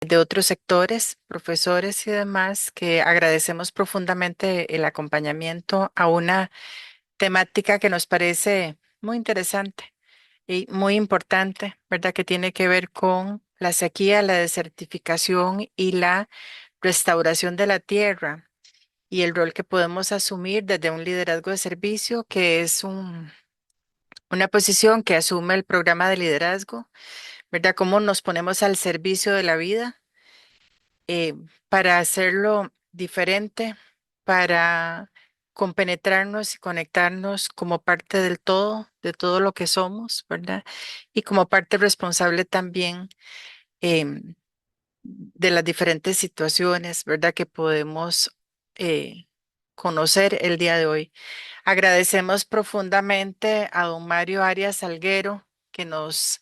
de otros sectores, profesores y demás, que agradecemos profundamente el acompañamiento a una temática que nos parece muy interesante y muy importante, ¿verdad? Que tiene que ver con la sequía, la desertificación y la restauración de la tierra y el rol que podemos asumir desde un liderazgo de servicio, que es una posición que asume el programa de liderazgo, ¿verdad? Cómo nos ponemos al servicio de la vida eh, para hacerlo diferente, para compenetrarnos y conectarnos como parte del todo, de todo lo que somos, ¿verdad? Y como parte responsable también de las diferentes situaciones, ¿verdad? Que podemos eh, conocer el día de hoy. Agradecemos profundamente a don Mario Arias Salguero, que nos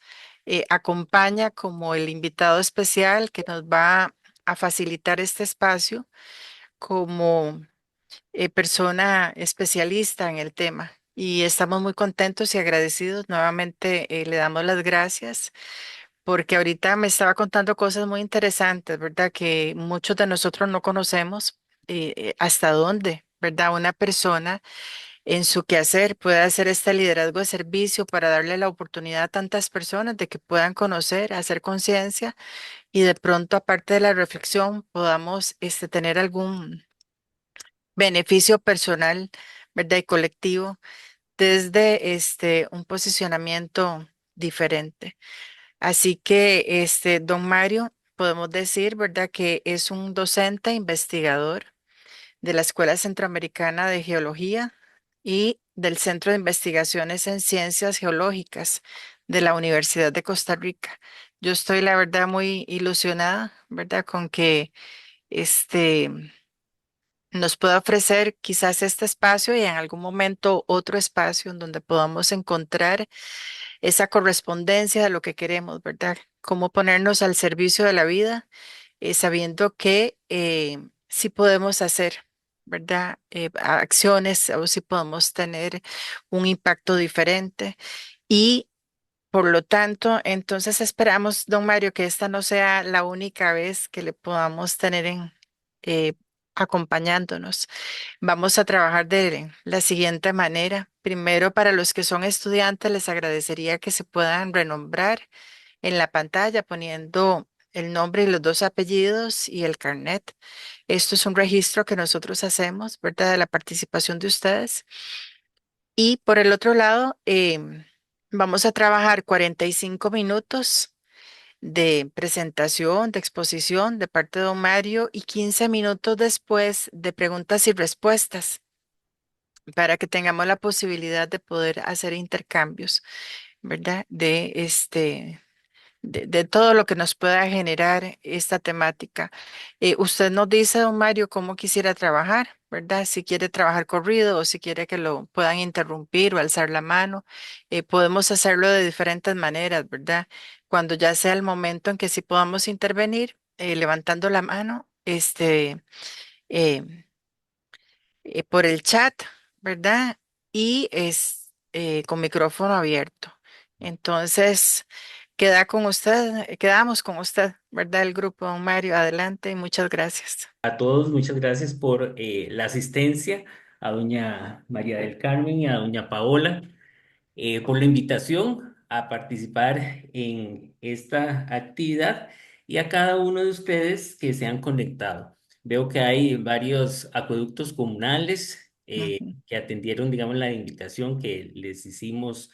acompaña como el invitado especial que nos va a facilitar este espacio como persona especialista en el tema. Y estamos muy contentos y agradecidos. Nuevamente le damos las gracias porque ahorita me estaba contando cosas muy interesantes, ¿verdad? Que muchos de nosotros no conocemos hasta dónde, ¿verdad? Una persona en su quehacer puede hacer este liderazgo de servicio para darle la oportunidad a tantas personas de que puedan conocer, hacer conciencia y de pronto, aparte de la reflexión, podamos tener algún beneficio personal, ¿verdad? Y colectivo desde un posicionamiento diferente. Así que, don Mario, podemos decir, ¿verdad? Que es un docente investigador de la Escuela Centroamericana de Geología y del Centro de Investigaciones en Ciencias Geológicas de la Universidad de Costa Rica. Yo estoy, la verdad, muy ilusionada, ¿verdad? Con que este nos pueda ofrecer quizás este espacio y en algún momento otro espacio en donde podamos encontrar esa correspondencia de lo que queremos, ¿verdad? Cómo ponernos al servicio de la vida, sabiendo que sí podemos hacer, ¿verdad? Acciones o sí podemos tener un impacto diferente y por lo tanto, entonces esperamos, don Mario, que esta no sea la única vez que le podamos tener eh, acompañándonos. Vamos a trabajar de la siguiente manera. Primero, para los que son estudiantes, les agradecería que se puedan renombrar en la pantalla poniendo el nombre y los dos apellidos y el carnet. Esto es un registro que nosotros hacemos, ¿verdad? De la participación de ustedes. Y por el otro lado, vamos a trabajar 45 minutos de presentación, de exposición de parte de don Mario y 15 minutos después de preguntas y respuestas para que tengamos la posibilidad de poder hacer intercambios, ¿verdad? De todo lo que nos pueda generar esta temática. Usted nos dice, don Mario, cómo quisiera trabajar, ¿verdad? Si quiere trabajar corrido o si quiere que lo puedan interrumpir o alzar la mano. Podemos hacerlo de diferentes maneras, ¿verdad? Cuando ya sea el momento en que sí podamos intervenir, levantando la mano, eh, por el chat, ¿verdad? Y es con micrófono abierto. Entonces, quedamos con usted, ¿verdad? El grupo, don Mario, adelante y muchas gracias. A todos, muchas gracias por la asistencia, a doña María del Carmen y a doña Paola, por la invitación a participar en esta actividad y a cada uno de ustedes que se han conectado. Veo que hay varios acueductos comunales Ujú. que atendieron, digamos, la invitación que les hicimos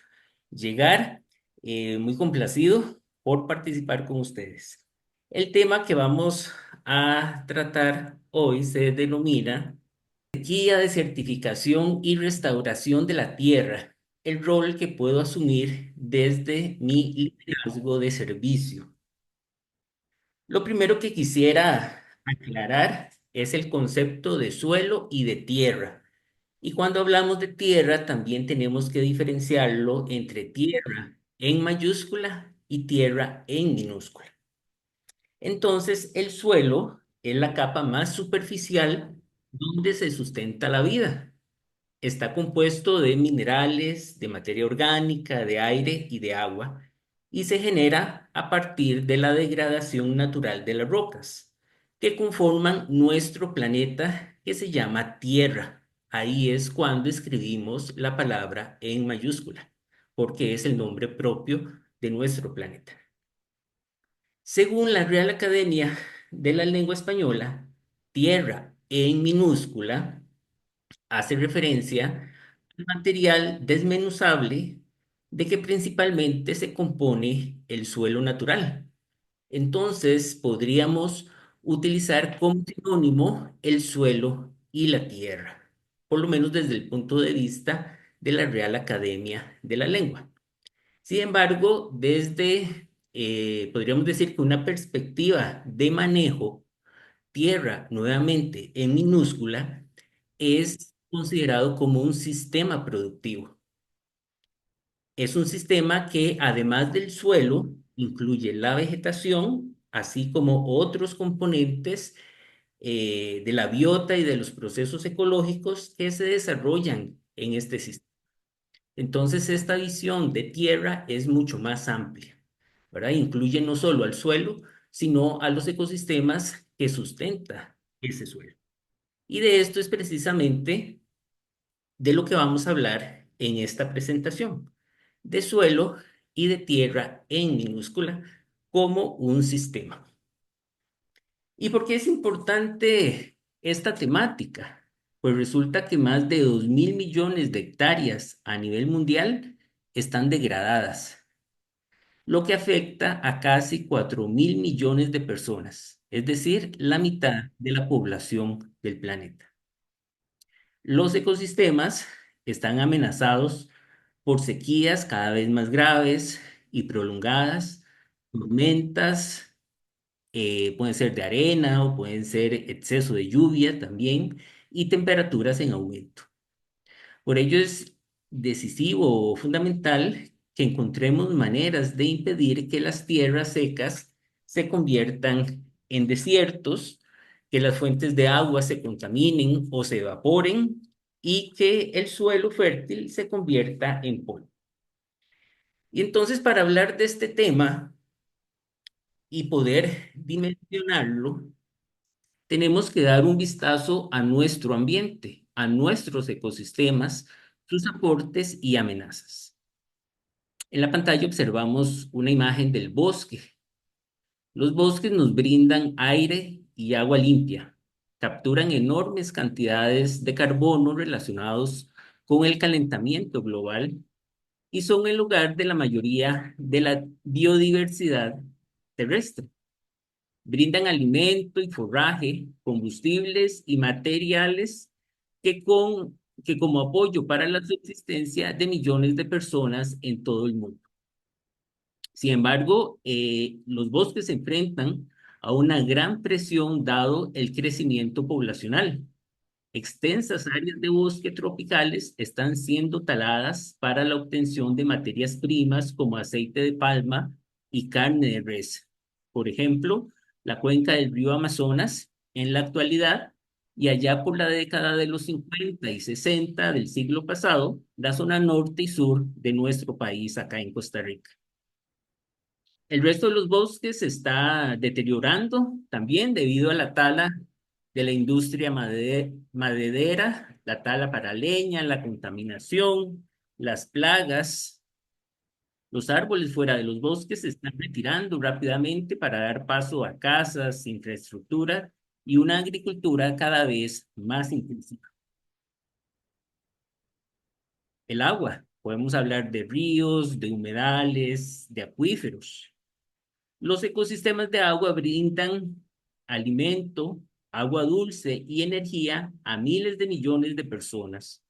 llegar. Muy complacido por participar con ustedes. El tema que vamos a tratar hoy se denomina Guía de Certificación y Restauración de la Tierra, el rol que puedo asumir desde mi liderazgo de servicio. Lo primero que quisiera aclarar es el concepto de suelo y de tierra. Y cuando hablamos de tierra, también tenemos que diferenciarlo entre tierra en mayúscula y tierra en minúscula. Entonces, el suelo es la capa más superficial donde se sustenta la vida. Está compuesto de minerales, de materia orgánica, de aire y de agua. y se genera a partir de la degradación natural de las rocas que conforman nuestro planeta que se llama Tierra. Ahí es cuando escribimos la palabra en mayúscula, porque es el nombre propio de nuestro planeta. Según la Real Academia de la Lengua Española, tierra en minúscula hace referencia al material desmenuzable de que principalmente se compone el suelo natural. Entonces, podríamos utilizar como sinónimo el suelo y la tierra, por lo menos desde el punto de vista de la Real Academia de la Lengua. Sin embargo, podríamos decir que una perspectiva de manejo, tierra nuevamente en minúscula, es considerado como un sistema productivo. Es un sistema que además del suelo, incluye la vegetación, así como otros componentes de la biota y de los procesos ecológicos que se desarrollan en este sistema. Entonces, esta visión de tierra es mucho más amplia, ¿verdad? Incluye no solo al suelo, sino a los ecosistemas que sustenta ese suelo. Y de esto es precisamente de lo que vamos a hablar en esta presentación, de suelo y de tierra en minúscula como un sistema. ¿Y por qué es importante esta temática? Pues resulta que más de 2.000 millones de hectáreas a nivel mundial están degradadas, lo que afecta a casi 4.000 millones de personas, es decir, la mitad de la población del planeta. Los ecosistemas están amenazados por sequías cada vez más graves y prolongadas, tormentas, pueden ser de arena o pueden ser exceso de lluvia también, y temperaturas en aumento. Por ello es decisivo o fundamental que encontremos maneras de impedir que las tierras secas se conviertan en desiertos, que las fuentes de agua se contaminen o se evaporen y que el suelo fértil se convierta en polvo. Y entonces, para hablar de este tema y poder dimensionarlo, tenemos que dar un vistazo a nuestro ambiente, a nuestros ecosistemas, sus aportes y amenazas. En la pantalla observamos una imagen del bosque. Los bosques nos brindan aire y agua limpia, capturan enormes cantidades de carbono relacionados con el calentamiento global y son el lugar de la mayoría de la biodiversidad terrestre. Brindan alimento y forraje, combustibles y materiales que como apoyo para la subsistencia de millones de personas en todo el mundo. Sin embargo, los bosques se enfrentan a una gran presión dado el crecimiento poblacional. Extensas áreas de bosque tropicales están siendo taladas para la obtención de materias primas como aceite de palma y carne de res. Por ejemplo, la cuenca del río Amazonas en la actualidad y allá por la década de los 50 y 60 del siglo pasado, la zona norte y sur de nuestro país acá en Costa Rica. El resto de los bosques se está deteriorando también debido a la tala de la industria maderera, la tala para leña, la contaminación, las plagas. Los árboles fuera de los bosques se están retirando rápidamente para dar paso a casas, infraestructura y una agricultura cada vez más intensiva. El agua, podemos hablar de ríos, de humedales, de acuíferos. Los ecosistemas de agua brindan alimento, agua dulce y energía a miles de millones de personas.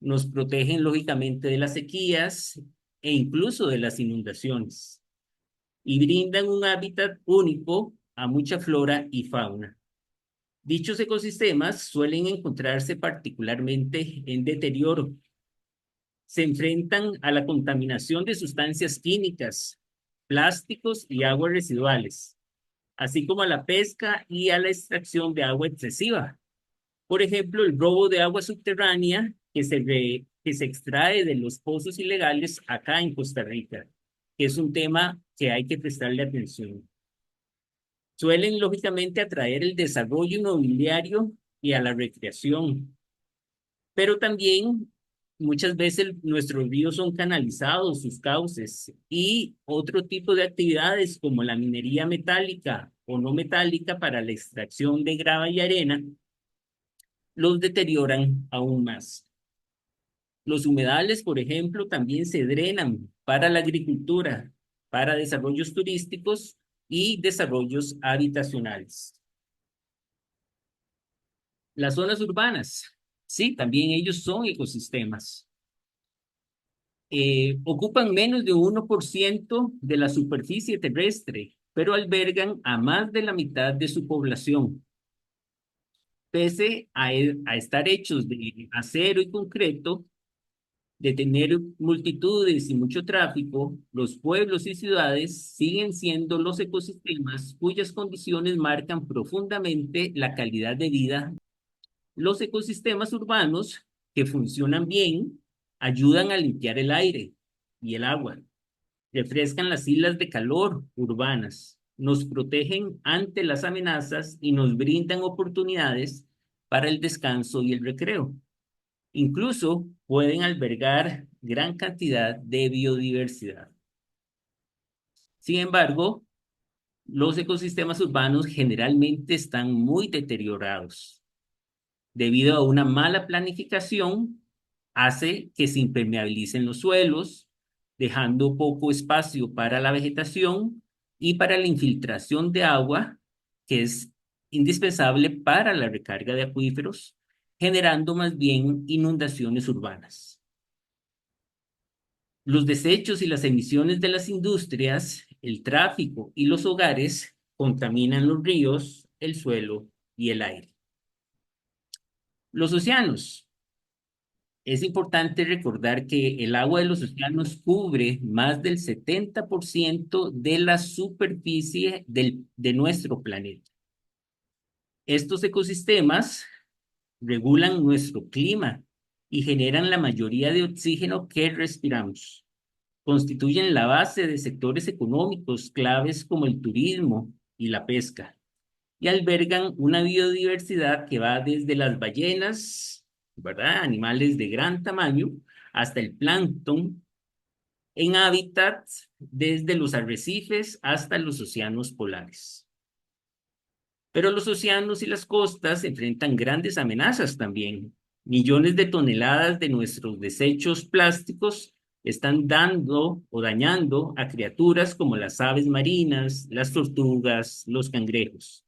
Nos protegen lógicamente de las sequías e incluso de las inundaciones y brindan un hábitat único a mucha flora y fauna. Dichos ecosistemas suelen encontrarse particularmente en deterioro. Se enfrentan a la contaminación de sustancias químicas, plásticos y aguas residuales, así como a la pesca y a la extracción de agua excesiva. Por ejemplo, el robo de agua subterránea que se extrae de los pozos ilegales acá en Costa Rica, que es un tema que hay que prestarle atención. Suelen, lógicamente, atraer el desarrollo inmobiliario y a la recreación, pero también muchas veces nuestros ríos son canalizados, sus cauces, y otro tipo de actividades como la minería metálica o no metálica para la extracción de grava y arena los deterioran aún más. Los humedales, por ejemplo, también se drenan para la agricultura, para desarrollos turísticos y desarrollos habitacionales. Las zonas urbanas, sí, también ellos son ecosistemas. Ocupan menos de 1% de la superficie terrestre, pero albergan a más de la mitad de su población. Pese a estar hechos de acero y concreto, de tener multitudes y mucho tráfico, los pueblos y ciudades siguen siendo los ecosistemas cuyas condiciones marcan profundamente la calidad de vida. Los ecosistemas urbanos que funcionan bien ayudan a limpiar el aire y el agua, refrescan las islas de calor urbanas, nos protegen ante las amenazas y nos brindan oportunidades para el descanso y el recreo. Incluso pueden albergar gran cantidad de biodiversidad. Sin embargo, los ecosistemas urbanos generalmente están muy deteriorados debido a una mala planificación, hace que se impermeabilicen los suelos, dejando poco espacio para la vegetación y para la infiltración de agua, que es indispensable para la recarga de acuíferos, generando más bien inundaciones urbanas. Los desechos y las emisiones de las industrias, el tráfico y los hogares contaminan los ríos, el suelo y el aire. Los océanos. Es importante recordar que el agua de los océanos cubre más del 70% de la superficie de nuestro planeta. Estos ecosistemas regulan nuestro clima y generan la mayoría de oxígeno que respiramos. Constituyen la base de sectores económicos claves como el turismo y la pesca, y albergan una biodiversidad que va desde las ballenas, ¿verdad? Animales de gran tamaño, hasta el plancton, en hábitats desde los arrecifes hasta los océanos polares. Pero los océanos y las costas enfrentan grandes amenazas también. Millones de toneladas de nuestros desechos plásticos están dando o dañando a criaturas como las aves marinas, las tortugas, los cangrejos.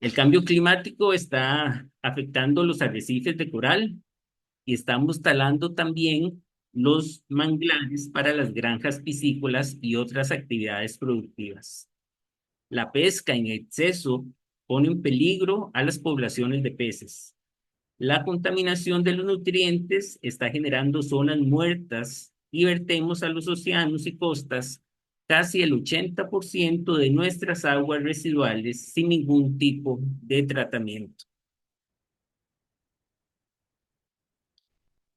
El cambio climático está afectando los arrecifes de coral y estamos talando también los manglares para las granjas piscícolas y otras actividades productivas. La pesca en exceso pone en peligro a las poblaciones de peces. La contaminación de los nutrientes está generando zonas muertas y vertemos a los océanos y costas casi el 80% de nuestras aguas residuales sin ningún tipo de tratamiento.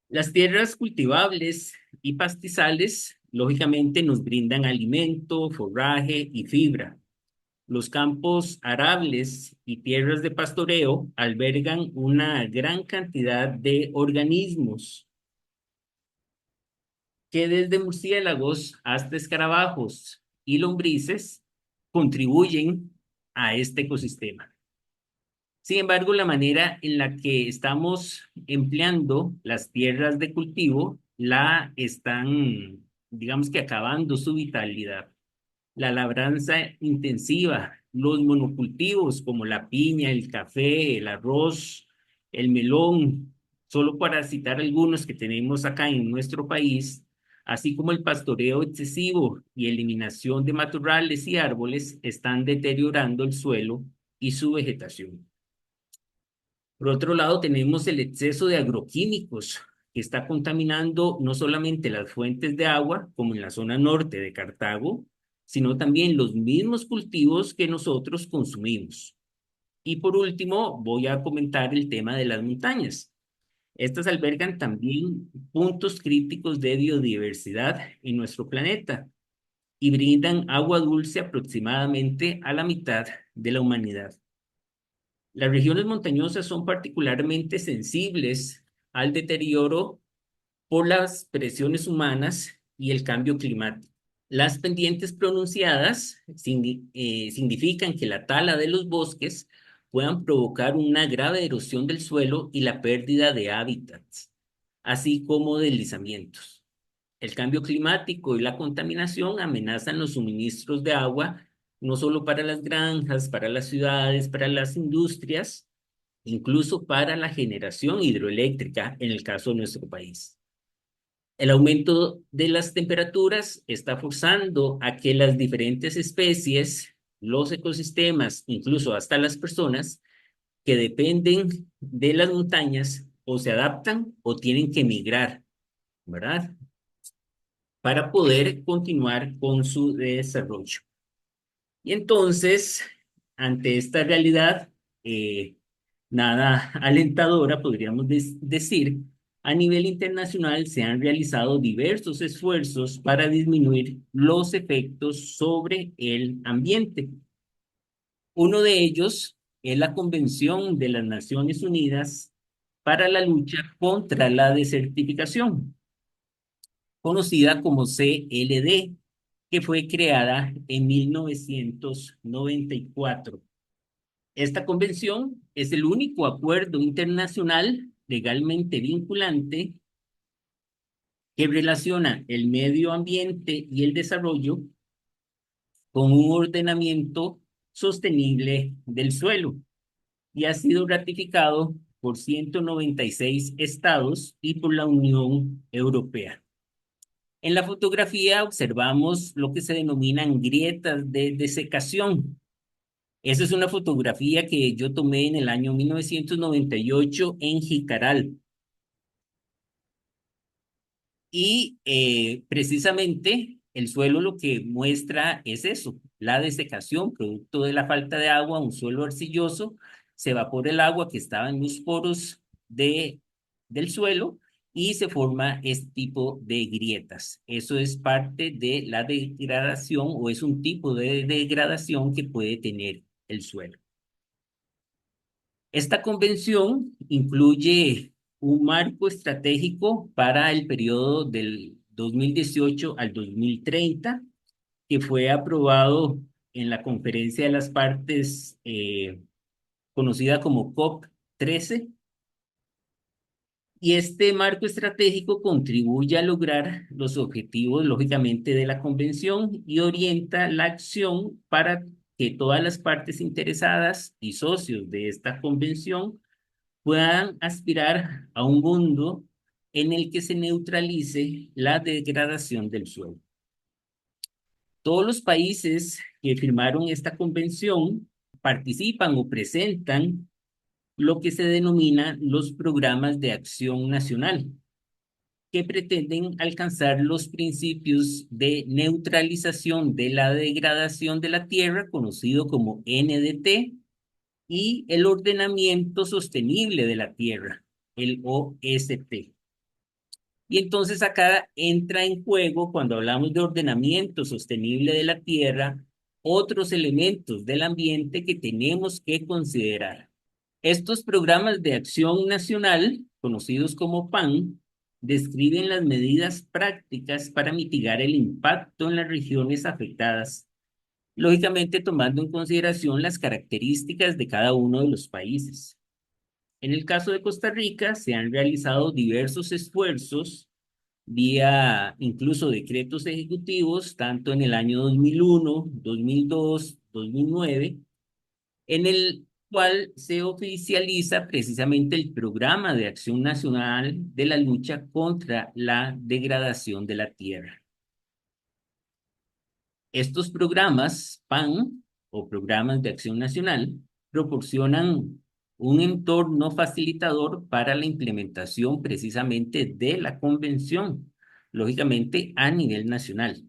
Las tierras cultivables y pastizales, lógicamente, nos brindan alimento, forraje y fibra. Los campos arables y tierras de pastoreo albergan una gran cantidad de organismos que desde murciélagos hasta escarabajos y lombrices contribuyen a este ecosistema. Sin embargo, la manera en la que estamos empleando las tierras de cultivo la están, digamos que acabando su vitalidad. La labranza intensiva, los monocultivos como la piña, el café, el arroz, el melón, solo para citar algunos que tenemos acá en nuestro país, así como el pastoreo excesivo y eliminación de matorrales y árboles, están deteriorando el suelo y su vegetación. Por otro lado, tenemos el exceso de agroquímicos que está contaminando no solamente las fuentes de agua, como en la zona norte de Cartago, sino también los mismos cultivos que nosotros consumimos. Y por último, voy a comentar el tema de las montañas. Estas albergan también puntos críticos de biodiversidad en nuestro planeta y brindan agua dulce aproximadamente a la mitad de la humanidad. Las regiones montañosas son particularmente sensibles al deterioro por las presiones humanas y el cambio climático. Las pendientes pronunciadas significan que la tala de los bosques puedan provocar una grave erosión del suelo y la pérdida de hábitats, así como deslizamientos. El cambio climático y la contaminación amenazan los suministros de agua, no solo para las granjas, para las ciudades, para las industrias, incluso para la generación hidroeléctrica en el caso de nuestro país. El aumento de las temperaturas está forzando a que las diferentes especies, los ecosistemas, incluso hasta las personas que dependen de las montañas, o se adaptan o tienen que migrar, ¿verdad? Para poder continuar con su desarrollo. Y entonces, ante esta realidad, eh, nada alentadora, podríamos decir, a nivel internacional se han realizado diversos esfuerzos para disminuir los efectos sobre el ambiente. Uno de ellos es la Convención de las Naciones Unidas para la lucha contra la desertificación, conocida como CLD, que fue creada en 1994. Esta convención es el único acuerdo internacional legalmente vinculante que relaciona el medio ambiente y el desarrollo con un ordenamiento sostenible del suelo y ha sido ratificado por 196 estados y por la Unión Europea. En la fotografía observamos lo que se denominan grietas de desecación. Esa es una fotografía que yo tomé en el año 1998 en Jicaral. Y precisamente el suelo lo que muestra es eso, la desecación, producto de la falta de agua, un suelo arcilloso, se evapora el agua que estaba en los poros del suelo y se forma este tipo de grietas. Eso es parte de la degradación o es un tipo de degradación que puede tener el suelo. Esta convención incluye un marco estratégico para el periodo del 2018 al 2030, que fue aprobado en la Conferencia de las Partes, conocida como COP13, y este marco estratégico contribuye a lograr los objetivos, lógicamente, de la convención y orienta la acción para que todas las partes interesadas y socios de esta convención puedan aspirar a un mundo en el que se neutralice la degradación del suelo. Todos los países que firmaron esta convención participan o presentan lo que se denomina los programas de acción nacional, que pretenden alcanzar los principios de neutralización de la degradación de la tierra, conocido como NDT, y el ordenamiento sostenible de la tierra, el OST. Y entonces acá entra en juego, cuando hablamos de ordenamiento sostenible de la tierra, otros elementos del ambiente que tenemos que considerar. Estos programas de acción nacional, conocidos como PAN, describen las medidas prácticas para mitigar el impacto en las regiones afectadas, lógicamente tomando en consideración las características de cada uno de los países. En el caso de Costa Rica, se han realizado diversos esfuerzos vía incluso decretos ejecutivos, tanto en el año 2001, 2002, 2009, en el cual se oficializa precisamente el Programa de Acción Nacional de la lucha contra la degradación de la tierra. Estos programas PAN o Programas de Acción Nacional proporcionan un entorno facilitador para la implementación precisamente de la convención, lógicamente a nivel nacional.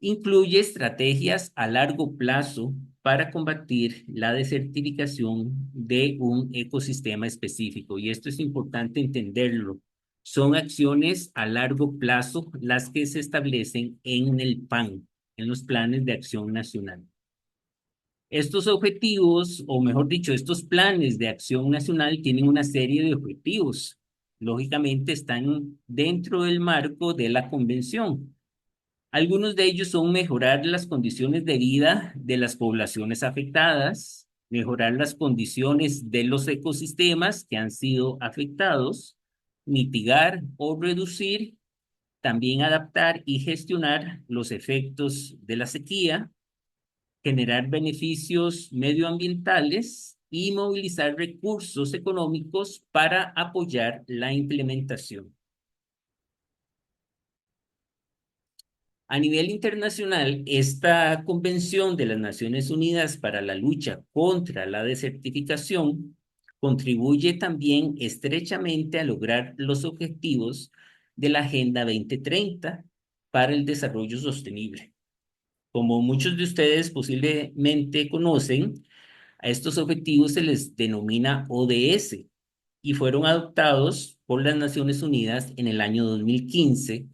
Incluye estrategias a largo plazo para combatir la desertificación de un ecosistema específico. Y esto es importante entenderlo. Son acciones a largo plazo las que se establecen en el PAN, en los planes de acción nacional. Estos objetivos, o mejor dicho, estos planes de acción nacional tienen una serie de objetivos. Lógicamente están dentro del marco de la convención. Algunos de ellos son mejorar las condiciones de vida de las poblaciones afectadas, mejorar las condiciones de los ecosistemas que han sido afectados, mitigar o reducir, también adaptar y gestionar los efectos de la sequía, generar beneficios medioambientales y movilizar recursos económicos para apoyar la implementación. A nivel internacional, esta Convención de las Naciones Unidas para la lucha contra la desertificación contribuye también estrechamente a lograr los objetivos de la Agenda 2030 para el desarrollo sostenible. Como muchos de ustedes posiblemente conocen, a estos objetivos se les denomina ODS y fueron adoptados por las Naciones Unidas en el año 2015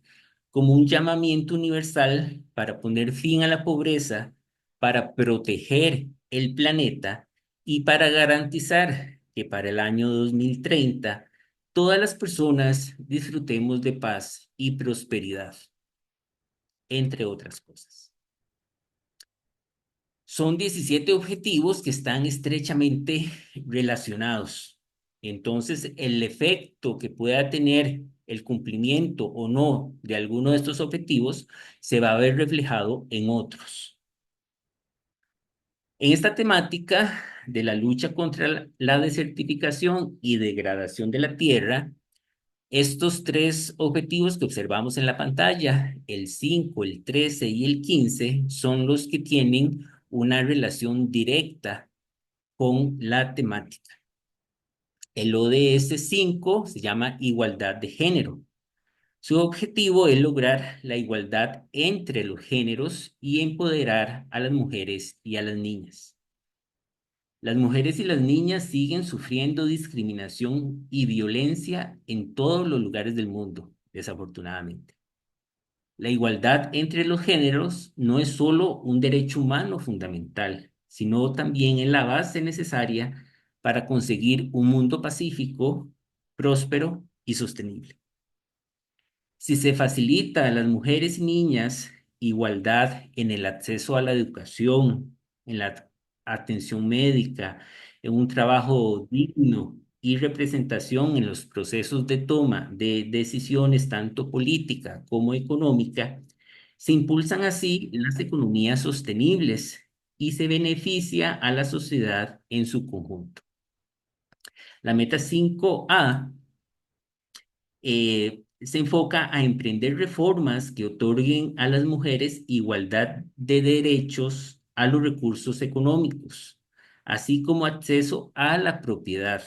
como un llamamiento universal para poner fin a la pobreza, para proteger el planeta y para garantizar que para el año 2030 todas las personas disfrutemos de paz y prosperidad, entre otras cosas. Son 17 objetivos que están estrechamente relacionados. Entonces, el efecto que pueda tener el cumplimiento o no de alguno de estos objetivos se va a ver reflejado en otros. En esta temática de la lucha contra la desertificación y degradación de la tierra, estos tres objetivos que observamos en la pantalla, el 5, el 13 y el 15, son los que tienen una relación directa con la temática. El ODS 5 se llama igualdad de género. Su objetivo es lograr la igualdad entre los géneros y empoderar a las mujeres y a las niñas. Las mujeres y las niñas siguen sufriendo discriminación y violencia en todos los lugares del mundo, desafortunadamente. La igualdad entre los géneros no es solo un derecho humano fundamental, sino también es la base necesaria para conseguir un mundo pacífico, próspero y sostenible. Si se facilita a las mujeres y niñas igualdad en el acceso a la educación, en la atención médica, en un trabajo digno y representación en los procesos de toma de decisiones tanto política como económica, se impulsan así las economías sostenibles y se beneficia a la sociedad en su conjunto. La meta 5A se enfoca a emprender reformas que otorguen a las mujeres igualdad de derechos a los recursos económicos, así como acceso a la propiedad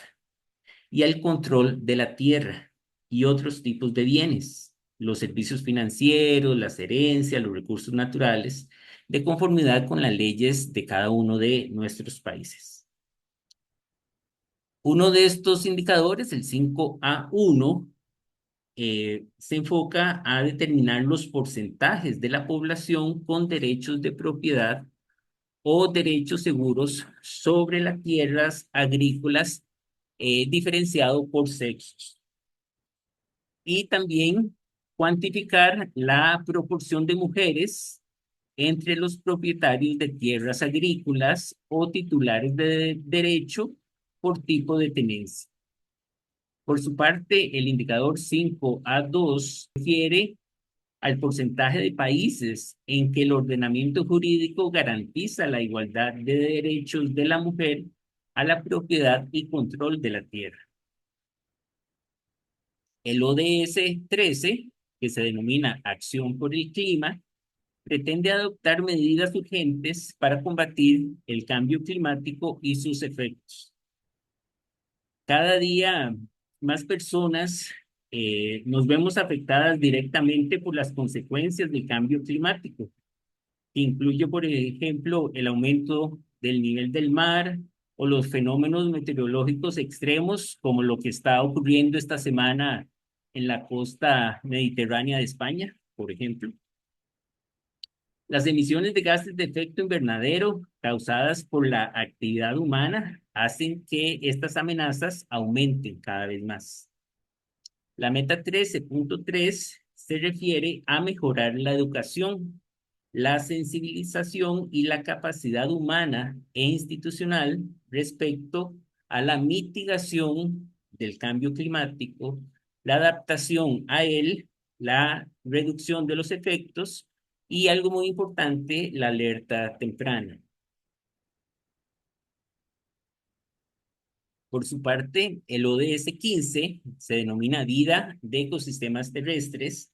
y al control de la tierra y otros tipos de bienes, los servicios financieros, las herencias, los recursos naturales, de conformidad con las leyes de cada uno de nuestros países. Uno de estos indicadores, el 5A1, se enfoca a determinar los porcentajes de la población con derechos de propiedad o derechos seguros sobre las tierras agrícolas, diferenciado por sexos. Y también cuantificar la proporción de mujeres entre los propietarios de tierras agrícolas o titulares de derecho por tipo de tenencia. Por su parte, el indicador 5A2 refiere al porcentaje de países en que el ordenamiento jurídico garantiza la igualdad de derechos de la mujer a la propiedad y control de la tierra. El ODS 13, que se denomina Acción por el Clima, pretende adoptar medidas urgentes para combatir el cambio climático y sus efectos. Cada día más personas nos vemos afectadas directamente por las consecuencias del cambio climático, que incluye, por ejemplo, el aumento del nivel del mar o los fenómenos meteorológicos extremos, como lo que está ocurriendo esta semana en la costa mediterránea de España, por ejemplo. Las emisiones de gases de efecto invernadero causadas por la actividad humana hacen que estas amenazas aumenten cada vez más. La meta 13.3 se refiere a mejorar la educación, la sensibilización y la capacidad humana e institucional respecto a la mitigación del cambio climático, la adaptación a él, la reducción de los efectos y algo muy importante, la alerta temprana. Por su parte, el ODS 15 se denomina Vida de Ecosistemas Terrestres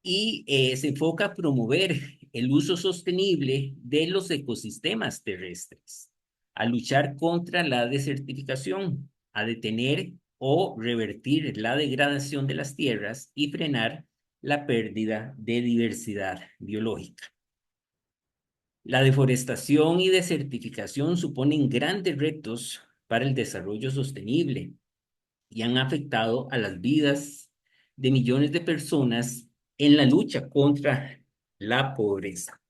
y se enfoca a promover el uso sostenible de los ecosistemas terrestres, a luchar contra la desertificación, a detener o revertir la degradación de las tierras y frenar la pérdida de diversidad biológica. La deforestación y desertificación suponen grandes retos para el desarrollo sostenible y han afectado a las vidas de millones de personas en la lucha contra la pobreza,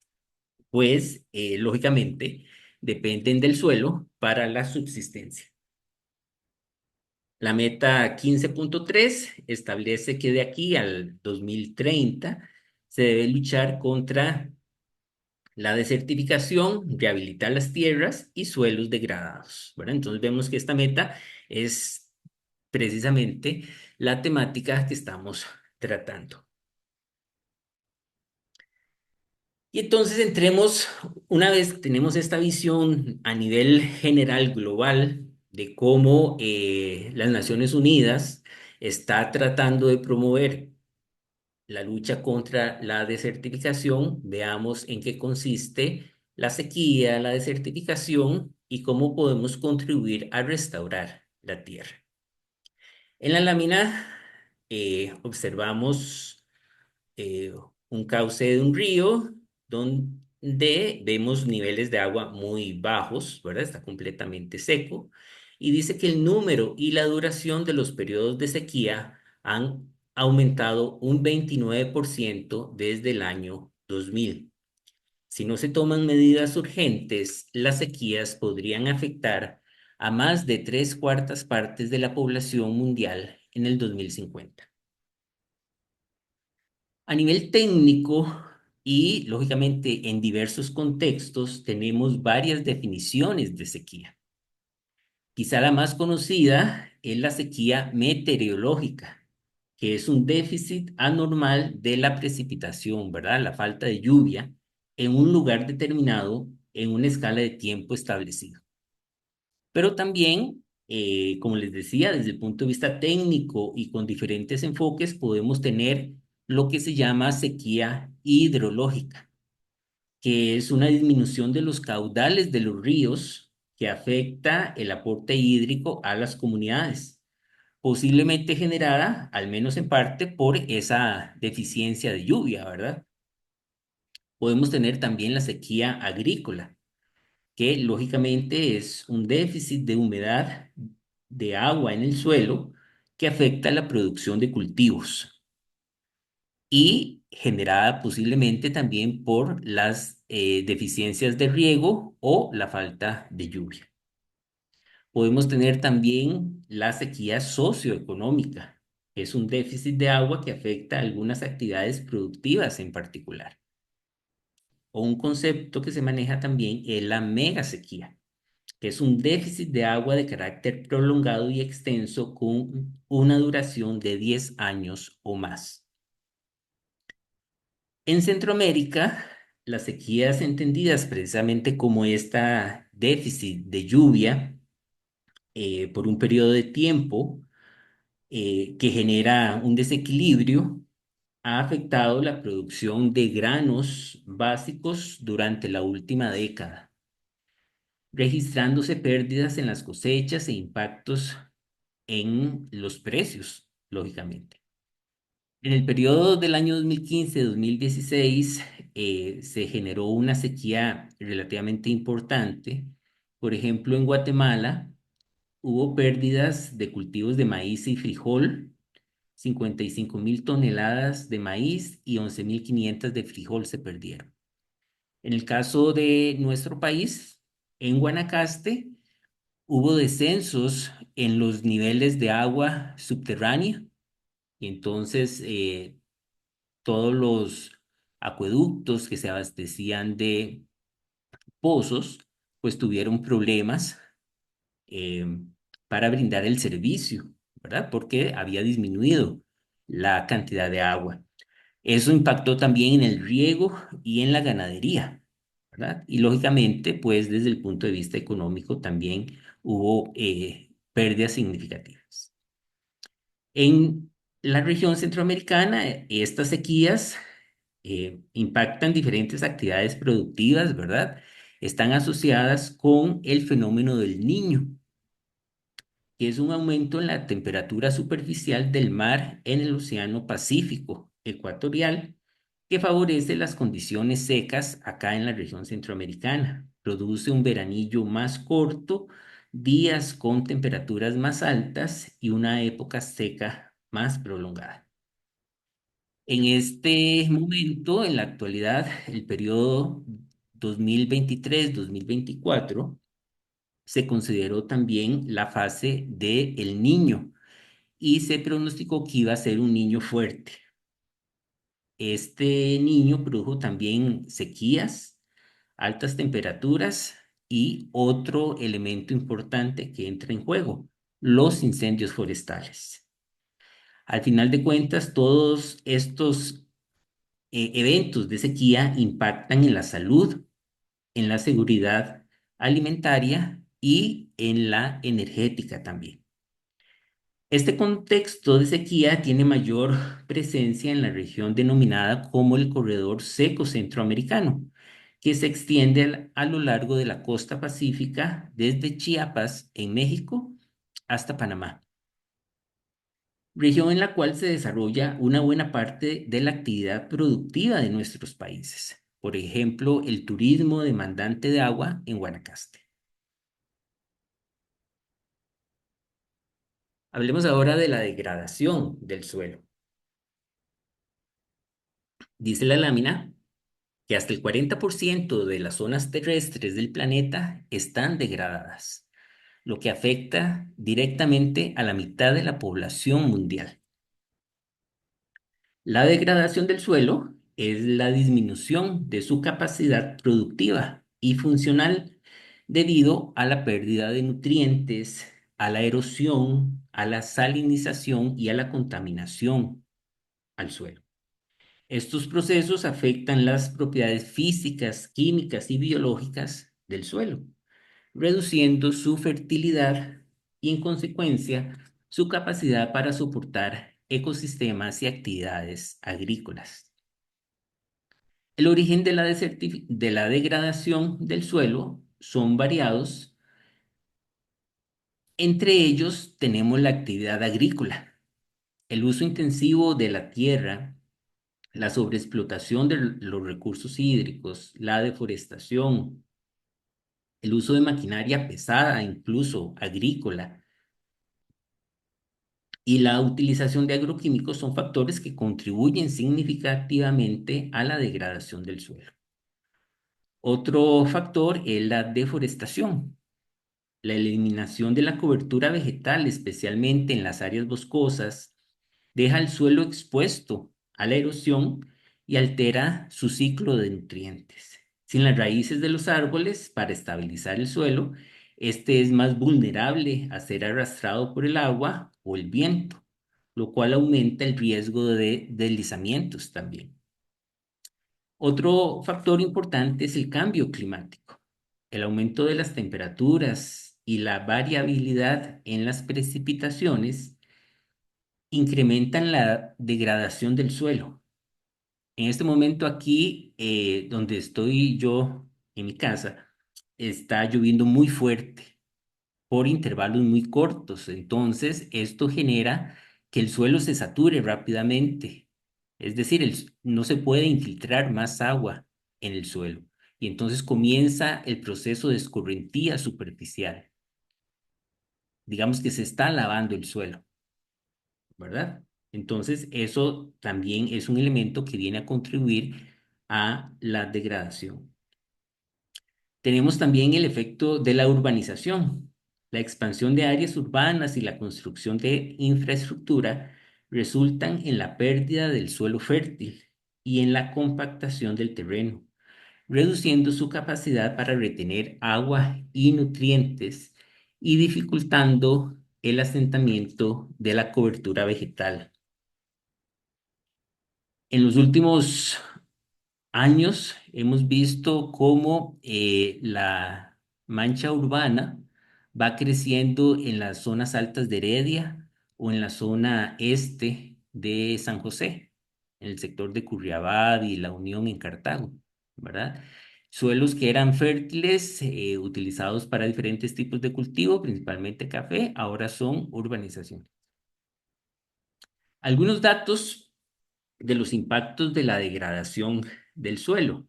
pues lógicamente dependen del suelo para la subsistencia. La meta 15.3 establece que de aquí al 2030 se debe luchar contra la desertificación, rehabilitar las tierras y suelos degradados, ¿verdad? Entonces vemos que esta meta es precisamente la temática que estamos tratando. Y entonces entremos, una vez tenemos esta visión a nivel general, global, de cómo las Naciones Unidas está tratando de promover la lucha contra la desertificación, veamos en qué consiste la sequía, la desertificación y cómo podemos contribuir a restaurar la tierra. En la lámina observamos eh, un cauce de un río donde vemos niveles de agua muy bajos, ¿verdad? Está completamente seco. Y dice que el número y la duración de los periodos de sequía han aumentado un 29% desde el año 2000. Si no se toman medidas urgentes, las sequías podrían afectar a más de tres cuartas partes de la población mundial en el 2050. A nivel técnico y, lógicamente, en diversos contextos, tenemos varias definiciones de sequía. Quizá la más conocida es la sequía meteorológica, que es un déficit anormal de la precipitación, ¿verdad? La falta de lluvia en un lugar determinado en una escala de tiempo establecida. Pero también, como les decía, desde el punto de vista técnico y con diferentes enfoques, podemos tener lo que se llama sequía hidrológica, que es una disminución de los caudales de los ríos que afecta el aporte hídrico a las comunidades, posiblemente generada, al menos en parte, por esa deficiencia de lluvia, ¿verdad? Podemos tener también la sequía agrícola, que lógicamente es un déficit de humedad de agua en el suelo que afecta la producción de cultivos y generada posiblemente también por las deficiencias de riego o la falta de lluvia. Podemos tener también la sequía socioeconómica, que es un déficit de agua que afecta a algunas actividades productivas en particular. O un concepto que se maneja también es la megasequía, que es un déficit de agua de carácter prolongado y extenso con una duración de 10 años o más. En Centroamérica, las sequías entendidas precisamente como esta déficit de lluvia por un periodo de tiempo que genera un desequilibrio, ha afectado la producción de granos básicos durante la última década, registrándose pérdidas en las cosechas e impactos en los precios, lógicamente. En el periodo del año 2015-2016 se generó una sequía relativamente importante. Por ejemplo, en Guatemala hubo pérdidas de cultivos de maíz y frijol, 55.000 toneladas de maíz y 11.500 de frijol se perdieron. En el caso de nuestro país, en Guanacaste, hubo descensos en los niveles de agua subterránea y entonces todos los acueductos que se abastecían de pozos, pues tuvieron problemas eh, para brindar el servicio, ¿verdad? Porque había disminuido la cantidad de agua. Eso impactó también en el riego y en la ganadería, ¿verdad? Y lógicamente, pues desde el punto de vista económico también hubo pérdidas significativas. En la región centroamericana, estas sequías impactan diferentes actividades productivas, ¿verdad? Están asociadas con el fenómeno del Niño, que es un aumento en la temperatura superficial del mar en el Océano Pacífico ecuatorial, que favorece las condiciones secas acá en la región centroamericana. Produce un veranillo más corto, días con temperaturas más altas y una época seca más prolongada. En este momento, en la actualidad, el periodo 2023-2024 se consideró también la fase de El Niño y se pronosticó que iba a ser un niño fuerte. Este niño produjo también sequías, altas temperaturas y otro elemento importante que entra en juego, los incendios forestales. Al final de cuentas, todos estos eventos de sequía impactan en la salud, en la seguridad alimentaria y en la energética también. Este contexto de sequía tiene mayor presencia en la región denominada como el Corredor Seco Centroamericano, que se extiende a lo largo de la costa pacífica desde Chiapas, en México, hasta Panamá, región en la cual se desarrolla una buena parte de la actividad productiva de nuestros países. Por ejemplo, el turismo demandante de agua en Guanacaste. Hablemos ahora de la degradación del suelo. Dice la lámina que hasta el 40% de las zonas terrestres del planeta están degradadas, lo que afecta directamente a la mitad de la población mundial. La degradación del suelo es la disminución de su capacidad productiva y funcional debido a la pérdida de nutrientes, a la erosión, a la salinización y a la contaminación al suelo. Estos procesos afectan las propiedades físicas, químicas y biológicas del suelo, reduciendo su fertilidad y, en consecuencia, su capacidad para soportar ecosistemas y actividades agrícolas. El origen de de la degradación del suelo son variados. Entre ellos tenemos la actividad agrícola, el uso intensivo de la tierra, la sobreexplotación de los recursos hídricos, la deforestación, el uso de maquinaria pesada, incluso agrícola, y la utilización de agroquímicos son factores que contribuyen significativamente a la degradación del suelo. Otro factor es la deforestación. La eliminación de la cobertura vegetal, especialmente en las áreas boscosas, deja el suelo expuesto a la erosión y altera su ciclo de nutrientes. Sin las raíces de los árboles para estabilizar el suelo, este es más vulnerable a ser arrastrado por el agua o el viento, lo cual aumenta el riesgo de deslizamientos también. Otro factor importante es el cambio climático. El aumento de las temperaturas y la variabilidad en las precipitaciones incrementan la degradación del suelo. En este momento aquí, donde estoy yo en mi casa, está lloviendo muy fuerte por intervalos muy cortos. Entonces, esto genera que el suelo se sature rápidamente Es decir, no se puede infiltrar más agua en el suelo. Y entonces comienza el proceso de escorrentía superficial. Digamos que se está lavando el suelo, ¿verdad? Entonces, eso también es un elemento que viene a contribuir a la degradación. Tenemos también el efecto de la urbanización. La expansión de áreas urbanas y la construcción de infraestructura resultan en la pérdida del suelo fértil y en la compactación del terreno, reduciendo su capacidad para retener agua y nutrientes y dificultando el asentamiento de la cobertura vegetal. En los últimos años hemos visto cómo la mancha urbana va creciendo en las zonas altas de Heredia o en la zona este de San José, en el sector de Curriabad y La Unión en Cartago, ¿verdad? Suelos que eran fértiles, utilizados para diferentes tipos de cultivo, principalmente café, ahora son urbanización. Algunos datos de los impactos de la degradación del suelo.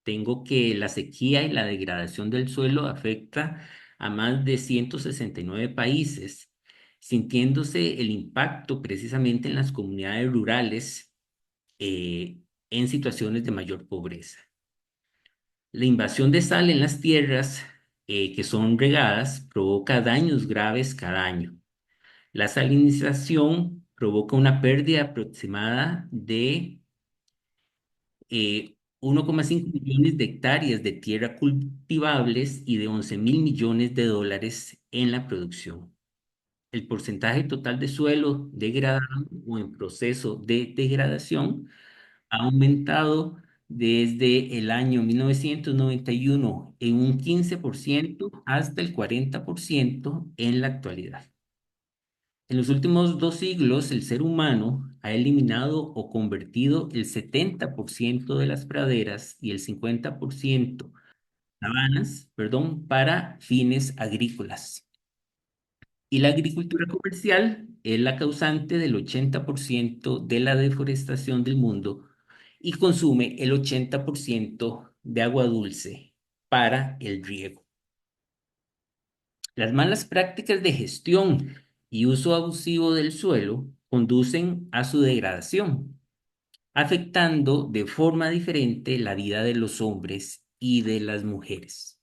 Tengo que la sequía y la degradación del suelo afecta a más de 169 países, sintiéndose el impacto precisamente en las comunidades rurales, eh, en situaciones de mayor pobreza. La invasión de sal en las tierras, que son regadas, provoca daños graves cada año. La salinización provoca una pérdida aproximada de 1,5 millones de hectáreas de tierra cultivables y de 11.000 millones de dólares en la producción. El porcentaje total de suelo degradado o en proceso de degradación ha aumentado desde el año 1991 en un 15% hasta el 40% en la actualidad. En los últimos 2 siglos, el ser humano ha eliminado o convertido el 70% de las praderas y el 50% sabanas, perdón, para fines agrícolas. Y la agricultura comercial es la causante del 80% de la deforestación del mundo y consume el 80% de agua dulce para el riego. Las malas prácticas de gestión y uso abusivo del suelo conducen a su degradación, afectando de forma diferente la vida de los hombres y de las mujeres.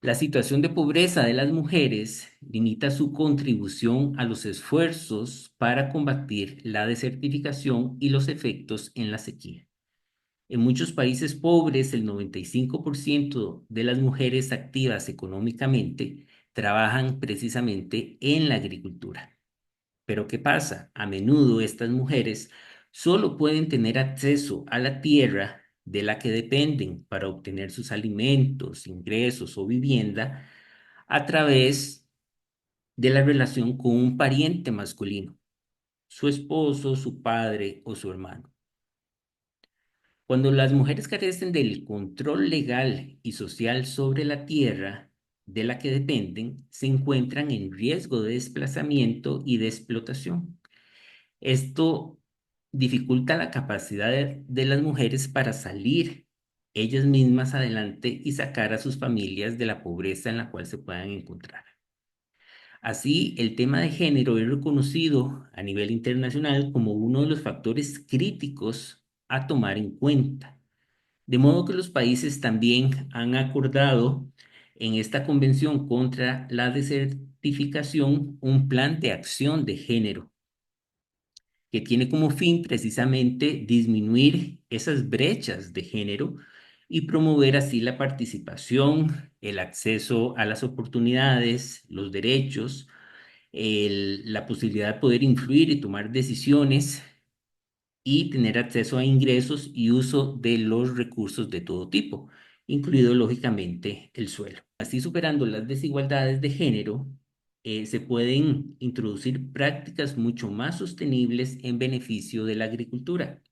La situación de pobreza de las mujeres limita su contribución a los esfuerzos para combatir la desertificación y los efectos en la sequía. En muchos países pobres, el 95% de las mujeres activas económicamente trabajan precisamente en la agricultura. Pero ¿qué pasa? A menudo estas mujeres solo pueden tener acceso a la tierra de la que dependen para obtener sus alimentos, ingresos o vivienda a través de la relación con un pariente masculino, su esposo, su padre o su hermano. Cuando las mujeres carecen del control legal y social sobre la tierra de la que dependen, se encuentran en riesgo de desplazamiento y de explotación. Esto dificulta la capacidad de las mujeres para salir ellas mismas adelante y sacar a sus familias de la pobreza en la cual se puedan encontrar. Así, el tema de género es reconocido a nivel internacional como uno de los factores críticos a tomar en cuenta. De modo que los países también han acordado en esta Convención contra la Desertificación un plan de acción de género que tiene como fin precisamente disminuir esas brechas de género y promover así la participación, el acceso a las oportunidades, los derechos, la posibilidad de poder influir y tomar decisiones y tener acceso a ingresos y uso de los recursos de todo tipo, incluido lógicamente el suelo. Así, superando las desigualdades de género, se pueden introducir prácticas mucho más sostenibles en beneficio de la agricultura,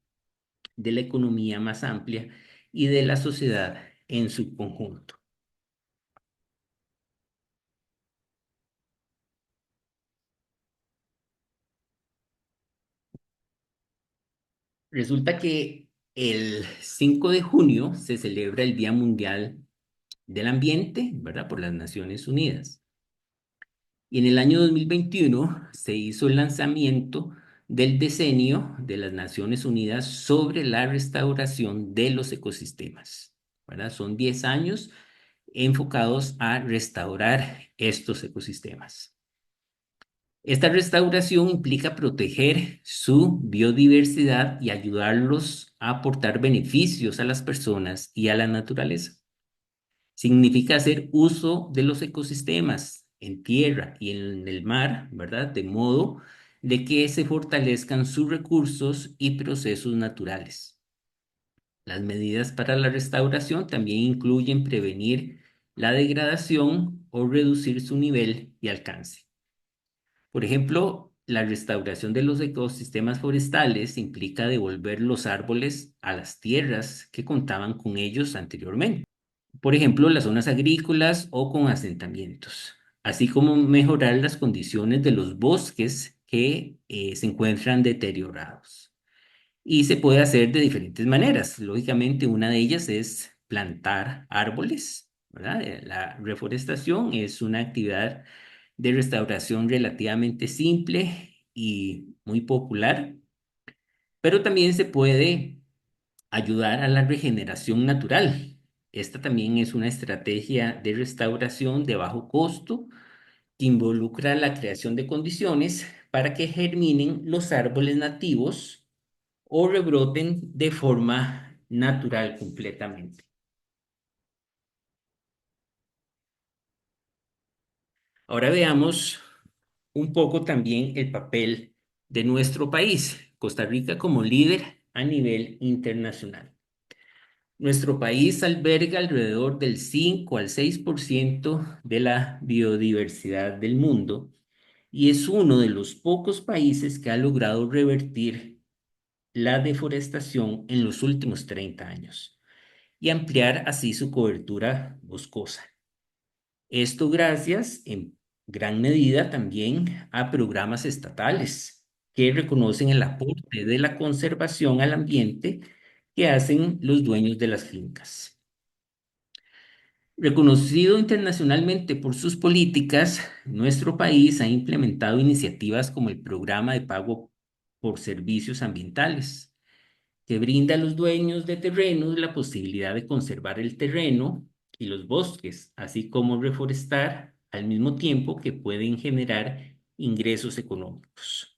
de la economía más amplia y de la sociedad en su conjunto. Resulta que el 5 de junio se celebra el Día Mundial del Ambiente, ¿verdad? Por las Naciones Unidas. Y en el año 2021 se hizo el lanzamiento del Decenio de las Naciones Unidas sobre la restauración de los ecosistemas, ¿verdad? Son 10 años enfocados a restaurar estos ecosistemas. Esta restauración implica proteger su biodiversidad y ayudarlos a aportar beneficios a las personas y a la naturaleza. Significa hacer uso de los ecosistemas en tierra y en el mar, ¿verdad? De modo de que se fortalezcan sus recursos y procesos naturales. Las medidas para la restauración también incluyen prevenir la degradación o reducir su nivel y alcance. Por ejemplo, la restauración de los ecosistemas forestales implica devolver los árboles a las tierras que contaban con ellos anteriormente. Por ejemplo, las zonas agrícolas o con asentamientos, así como mejorar las condiciones de los bosques que se encuentran deteriorados. Y se puede hacer de diferentes maneras. Lógicamente, una de ellas es plantar árboles, ¿verdad? La reforestación es una actividad de restauración relativamente simple y muy popular, pero también se puede ayudar a la regeneración natural. Esta también es una estrategia de restauración de bajo costo que involucra la creación de condiciones para que germinen los árboles nativos o rebroten de forma natural completamente. Ahora veamos un poco también el papel de nuestro país, Costa Rica como líder a nivel internacional. Nuestro país alberga alrededor del 5 al 6% de la biodiversidad del mundo y es uno de los pocos países que ha logrado revertir la deforestación en los últimos 30 años y ampliar así su cobertura boscosa. Esto gracias en gran medida también a programas estatales que reconocen el aporte de la conservación al ambiente que hacen los dueños de las fincas. Reconocido internacionalmente por sus políticas, nuestro país ha implementado iniciativas como el programa de pago por servicios ambientales, que brinda a los dueños de terrenos la posibilidad de conservar el terreno y los bosques, así como reforestar al mismo tiempo que pueden generar ingresos económicos.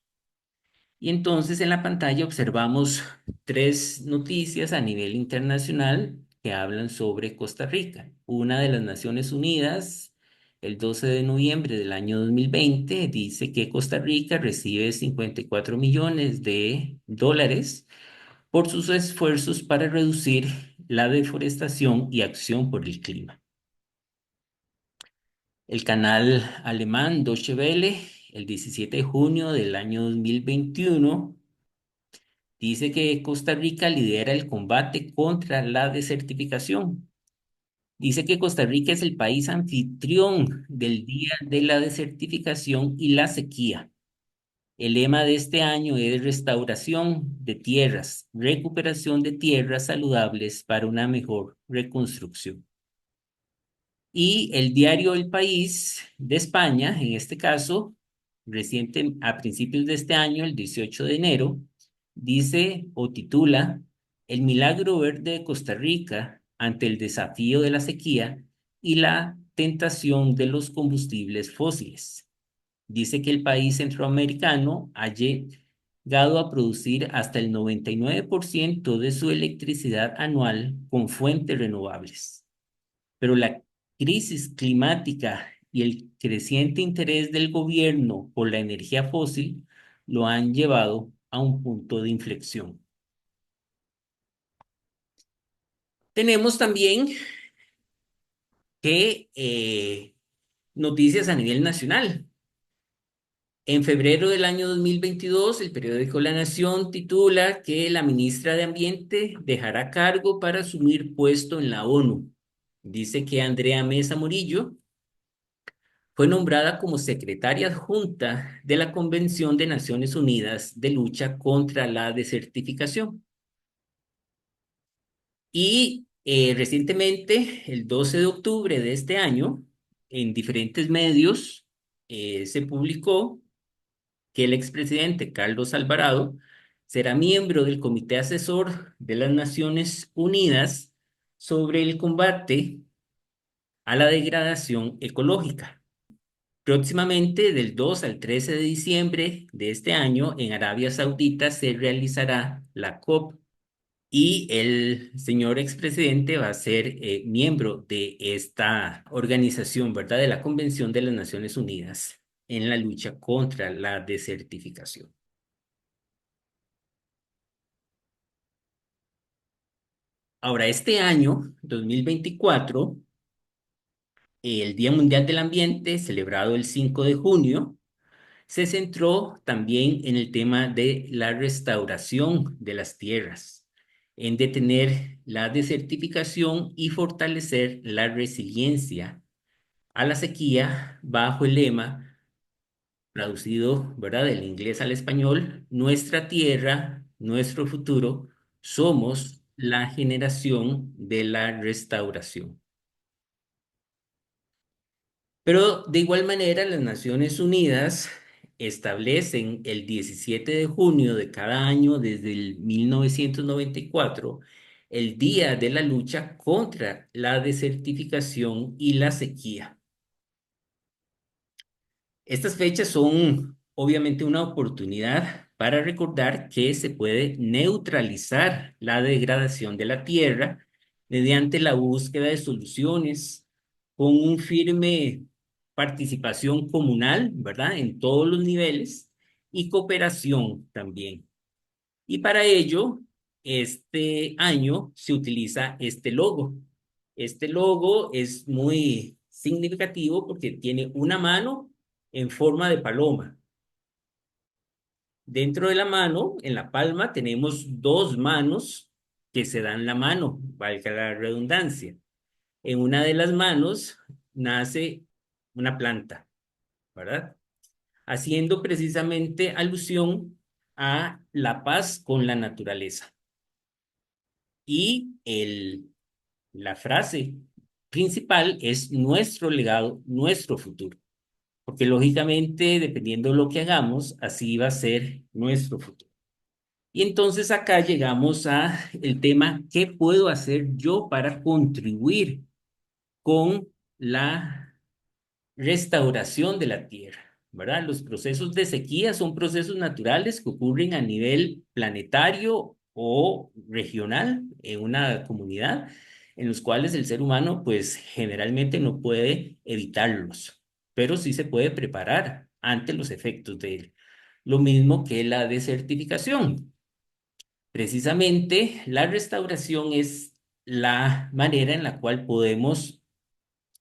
Y entonces en la pantalla observamos tres noticias a nivel internacional que hablan sobre Costa Rica. Una de las Naciones Unidas, el 12 de noviembre del año 2020, dice que Costa Rica recibe 54 millones de dólares por sus esfuerzos para reducir la deforestación y acción por el clima. El canal alemán Deutsche Welle, el 17 de junio del año 2021, dice que Costa Rica lidera el combate contra la desertificación. Dice que Costa Rica es el país anfitrión del Día de la Desertificación y la Sequía. El lema de este año es restauración de tierras, recuperación de tierras saludables para una mejor reconstrucción. Y el diario El País de España, en este caso, reciente, a principios de este año, el 18 de enero, dice o titula El milagro verde de Costa Rica ante el desafío de la sequía y la tentación de los combustibles fósiles. Dice que el país centroamericano ha llegado a producir hasta el 99% de su electricidad anual con fuentes renovables. Pero la crisis climática y el creciente interés del gobierno por la energía fósil lo han llevado a un punto de inflexión. Tenemos también que noticias a nivel nacional. En febrero del año 2022, el periódico La Nación titula que la ministra de Ambiente dejará cargo para asumir puesto en la ONU. Dice que Andrea Mesa Murillo fue nombrada como secretaria adjunta de la Convención de Naciones Unidas de lucha contra la desertificación. Y recientemente, el 12 de octubre de este año, en diferentes medios se publicó que el expresidente Carlos Alvarado será miembro del Comité Asesor de las Naciones Unidas sobre el combate a la degradación ecológica. Próximamente, del 2 al 13 de diciembre de este año, en Arabia Saudita se realizará la COP y el señor expresidente va a ser miembro de esta organización, ¿verdad? De la Convención de las Naciones Unidas en la lucha contra la desertificación. Ahora, este año, 2024, el Día Mundial del Ambiente, celebrado el 5 de junio, se centró también en el tema de la restauración de las tierras, en detener la desertificación y fortalecer la resiliencia a la sequía bajo el lema, traducido, ¿verdad?, del inglés al español: nuestra tierra, nuestro futuro, somos la generación de la restauración. Pero de igual manera, las Naciones Unidas establecen el 17 de junio de cada año desde el 1994 el Día de la Lucha contra la Desertificación y la Sequía. Estas fechas son obviamente una oportunidad para recordar que se puede neutralizar la degradación de la tierra mediante la búsqueda de soluciones con un firme participación comunal, ¿verdad? En todos los niveles y cooperación también. Y para ello, este año se utiliza este logo. Este logo es muy significativo porque tiene una mano en forma de paloma. Dentro de la mano, en la palma, tenemos dos manos que se dan la mano, valga la redundancia. En una de las manos nace una planta, ¿verdad? Haciendo precisamente alusión a la paz con la naturaleza. Y la frase principal es nuestro legado, nuestro futuro, porque lógicamente, dependiendo de lo que hagamos, así va a ser nuestro futuro. Y entonces acá llegamos a el tema: ¿qué puedo hacer yo para contribuir con la restauración de la tierra? ¿Verdad? Los procesos de sequía son procesos naturales que ocurren a nivel planetario o regional en una comunidad, en los cuales el ser humano pues generalmente no puede evitarlos, pero sí se puede preparar ante los efectos de él. Lo mismo que la desertificación. Precisamente la restauración es la manera en la cual podemos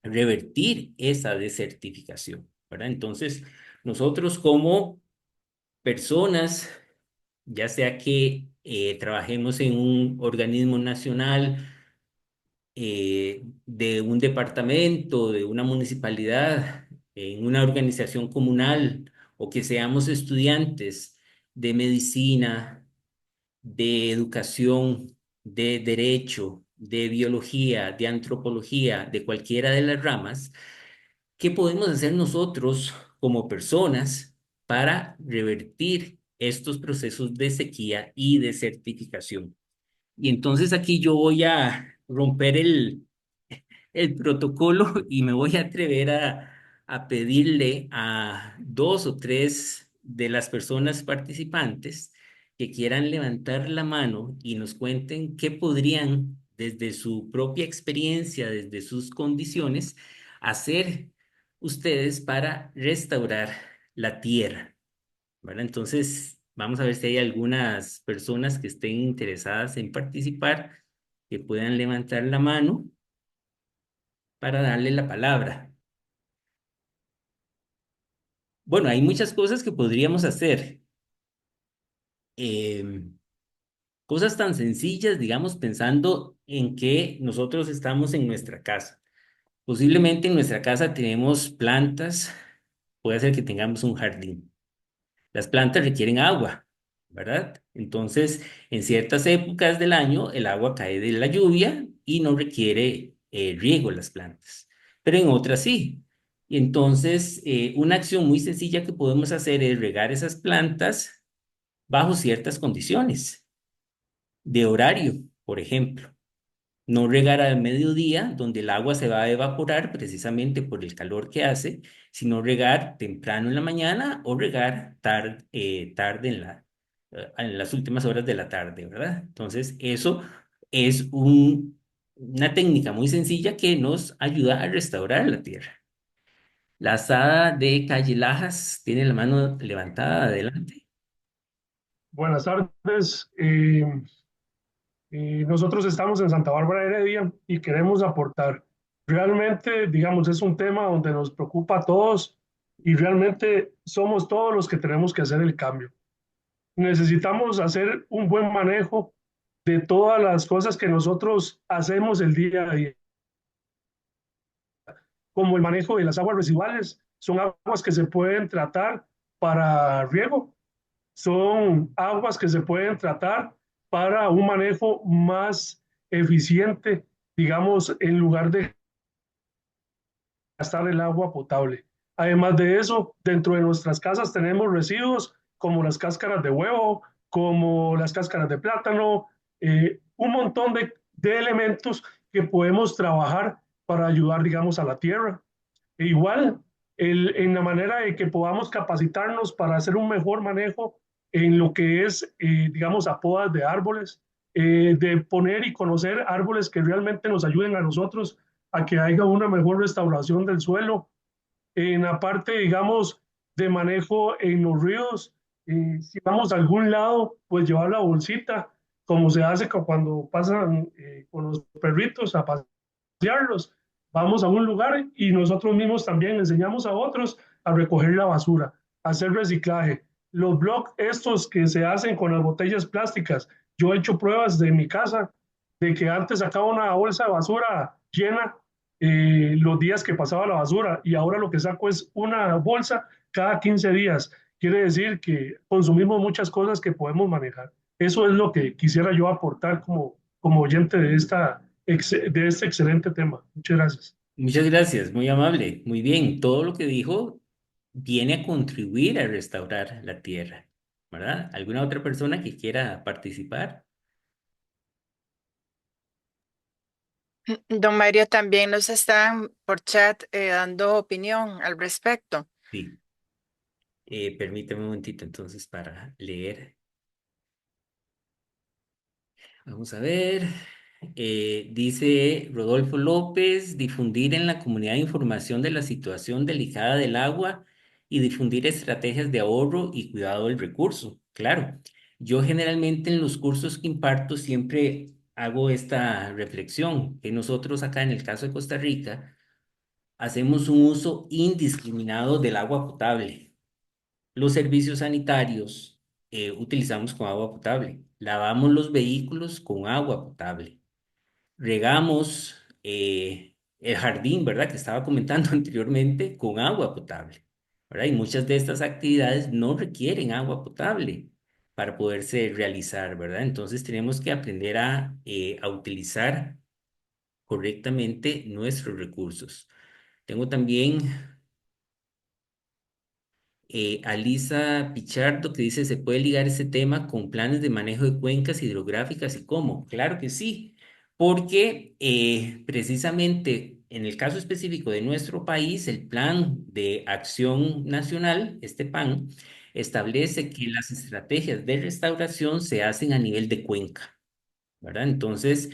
revertir esa desertificación, ¿verdad? Entonces, nosotros como personas, ya sea que trabajemos en un organismo nacional, de un departamento, de una municipalidad, en una organización comunal, o que seamos estudiantes de medicina, de educación, de derecho, de biología, de antropología, de cualquiera de las ramas, ¿qué podemos hacer nosotros como personas para revertir estos procesos de sequía y desertificación? Y entonces aquí yo voy a romper el protocolo y me voy a atrever a pedirle a dos o tres de las personas participantes que quieran levantar la mano y nos cuenten qué podrían, desde su propia experiencia, desde sus condiciones, hacer ustedes para restaurar la tierra, ¿verdad? Entonces, vamos a ver si hay algunas personas que estén interesadas en participar, que puedan levantar la mano para darle la palabra. Bueno, hay muchas cosas que podríamos hacer. Eh, Cosas tan sencillas, digamos, pensando en que nosotros estamos en nuestra casa. Posiblemente en nuestra casa tenemos plantas, puede ser que tengamos un jardín. Las plantas requieren agua. ¿verdad? Entonces, en ciertas épocas del año, el agua cae de la lluvia y no requiere riego las plantas, pero en otras sí. Y entonces, una acción muy sencilla que podemos hacer es regar esas plantas bajo ciertas condiciones de horario, por ejemplo. No regar al mediodía, donde el agua se va a evaporar precisamente por el calor que hace, sino regar temprano en la mañana o regar tarde en las últimas horas de la tarde, ¿verdad? Entonces, eso es una técnica muy sencilla que nos ayuda a restaurar la tierra. La asada de Calle Lajas tiene la mano levantada adelante. Buenas tardes. Nosotros estamos en Santa Bárbara de Heredia y queremos aportar. Realmente, digamos, es un tema donde nos preocupa a todos y realmente somos todos los que tenemos que hacer el cambio. Necesitamos hacer un buen manejo de todas las cosas que nosotros hacemos el día a día, como el manejo de las aguas residuales. Son aguas que se pueden tratar para riego, son aguas que se pueden tratar para un manejo más eficiente, digamos, en lugar de gastar el agua potable. Además de eso, dentro de nuestras casas tenemos residuos como las cáscaras de huevo, como las cáscaras de plátano, un montón de elementos que podemos trabajar para ayudar, digamos, a la tierra. E igual, en la manera de que podamos capacitarnos para hacer un mejor manejo en lo que es, digamos, a podas de árboles, de poner y conocer árboles que realmente nos ayuden a nosotros a que haya una mejor restauración del suelo. En la parte, digamos, de manejo en los ríos, si vamos a algún lado, pues llevar la bolsita, como se hace cuando pasan con los perritos a pasearlos. Vamos a un lugar y nosotros mismos también enseñamos a otros a recoger la basura, a hacer reciclaje. Los blogs estos que se hacen con las botellas plásticas, yo he hecho pruebas de mi casa de que antes sacaba una bolsa de basura llena los días que pasaba la basura y ahora lo que saco es una bolsa cada 15 días. Quiere decir que consumimos muchas cosas que podemos manejar. Eso es lo que quisiera yo aportar como oyente de este excelente tema. Muchas gracias. Muchas gracias, muy amable. Muy bien, todo lo que dijo viene a contribuir a restaurar la tierra, ¿verdad? ¿Alguna otra persona que quiera participar? Don Mario también nos está por chat dando opinión al respecto. Sí. Permítame un momentito entonces para leer. Vamos a ver. Dice Rodolfo López, difundir en la comunidad información de la situación delicada del agua y difundir estrategias de ahorro y cuidado del recurso. Claro, yo generalmente en los cursos que imparto siempre hago esta reflexión, que nosotros acá en el caso de Costa Rica hacemos un uso indiscriminado del agua potable. Los servicios sanitarios utilizamos con agua potable. Lavamos los vehículos con agua potable. Regamos el jardín, ¿verdad? Que estaba comentando anteriormente, con agua potable, ¿verdad? Y muchas de estas actividades no requieren agua potable para poderse realizar, ¿verdad? Entonces tenemos que aprender a utilizar correctamente nuestros recursos. Tengo también Alisa Pichardo que dice, ¿se puede ligar ese tema con planes de manejo de cuencas hidrográficas y cómo? Claro que sí, porque precisamente en el caso específico de nuestro país, el Plan de Acción Nacional, este PAN, establece que las estrategias de restauración se hacen a nivel de cuenca. ¿Verdad? Entonces,